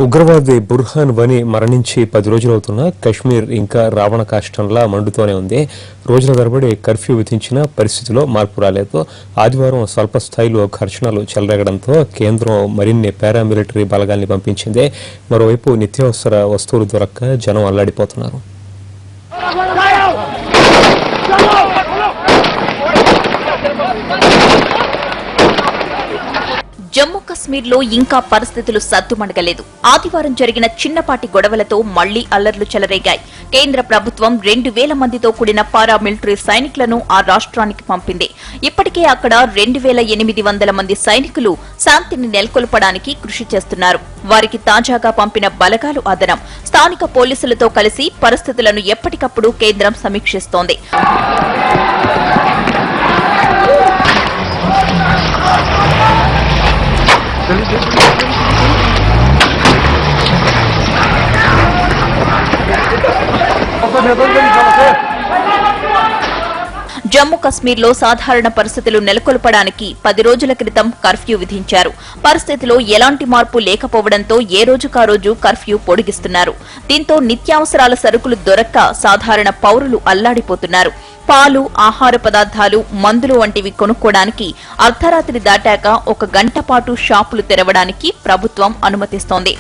ఉగ్రవాది బుర్హాన్ వని మరణించి 10 రోజులవుతున్నా కశ్మీర్ ఇంకా రావణ కాష్టంలా మండుతూనే ఉంది. రోజుల తరబడి కర్ఫ్యూ విధించిన పరిస్థితిలో మార్పు రాలేదు. ఆదివారం స్వల్ప స్థాయిలో ఘర్షణలు చెలరేగడంతో కేంద్రం మరిన్ని పారామిలిటరీ బలగాల్ని పంపించింది. మరోవైపు నిత్యావసర వస్తువులు దొరక్క జనం అల్లాడిపోతున్నారు. జమ్మూ కశ్మీర్ లో ఇంకా పరిస్థితులు సద్దుమణగలేదు. ఆదివారం జరిగిన చిన్నపాటి గొడవలతో మళ్లీ అల్లర్లు చెలరేగాయి. కేంద్ర ప్రభుత్వం 2000 మందితో కూడిన పారామిలిటరీ సైనికులను ఆ రాష్ట్రానికి పంపింది. ఇప్పటికే అక్కడ 2800 మంది సైనికులు శాంతిని నెలకొల్పడానికి కృషి చేస్తున్నారు. వారికి తాజాగా పంపిన బలగాలు అదనం. స్థానిక పోలీసులతో కలిసి పరిస్థితులను ఎప్పటికప్పుడు కేంద్రం సమీక్షిస్తోంది. జమ్మూ కశ్మీర్లో సాధారణ పరిస్థితులు నెలకొల్పడానికి 10 రోజుల క్రితం కర్ఫ్యూ విధించారు. పరిస్థితిలో ఎలాంటి మార్పు లేకపోవడంతో ఏ రోజుకా రోజు కర్ఫ్యూ పొడిగిస్తున్నారు. దీంతో నిత్యావసరాల సరుకులు దొరక్క సాధారణ పౌరులు అల్లాడిపోతున్నారు. పాలు, ఆహార పదార్థాలు, మందులు వంటివి కొనుక్కోవడానికి అర్ధరాత్రి దాటాక 1 గంట పాటు షాపులు తెరవడానికి ప్రభుత్వం అనుమతిస్తోంది.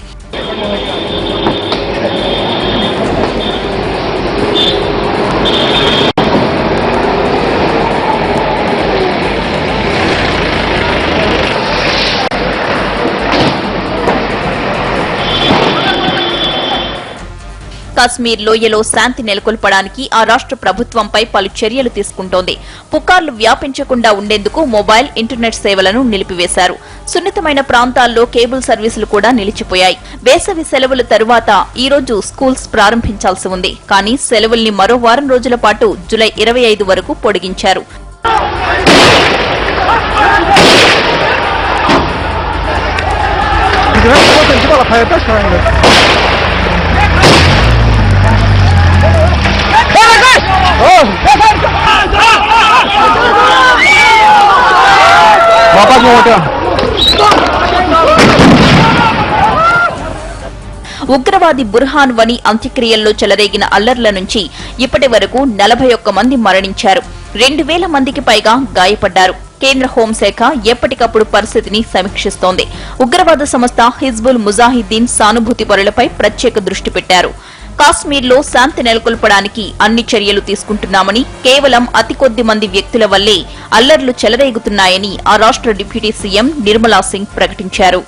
కశ్మీర్ లోయలో శాంతి నెలకొల్పడానికి ఆ రాష్ట్ర ప్రభుత్వంపై పలు చర్యలు తీసుకుంటోంది. పుకార్లు వ్యాపించకుండా ఉండేందుకు మొబైల్, ఇంటర్నెట్ సేవలను నిలిపివేశారు. సున్నితమైన ప్రాంతాల్లో కేబుల్ సర్వీసులు కూడా నిలిచిపోయాయి. వేసవి సెలవుల తరువాత ఈ రోజు స్కూల్స్ ప్రారంభించాల్సి ఉంది. కానీ సెలవుల్ని మరో వారం రోజుల పాటు జూలై 25 వరకు పొడిగించారు. ఉగ్రవాది బుర్హాన్ వని అంత్యక్రియల్లో చెలరేగిన అల్లర్ల నుంచి ఇప్పటి వరకు 41 మంది మరణించారు. 2000 మందికి పైగా గాయపడ్డారు. కేంద్ర హోంశాఖ ఎప్పటికప్పుడు పరిస్థితిని సమీక్షిస్తోంది. ఉగ్రవాద సంస్థ హిజ్బుల్ ముజాహిద్దీన్ సానుభూతి పరులపై ప్రత్యేక దృష్టి పెట్టారు. కాశ్మీర్లో శాంతి నెలకొల్పడానికి అన్ని చర్యలు తీసుకుంటున్నామని, కేవలం అతి కొద్ది మంది వ్యక్తుల వల్లే అల్లర్లు చెలరేగుతున్నాయని ఆ రాష్ట్ర డిప్యూటీ సీఎం నిర్మలా సింగ్ ప్రకటించారు.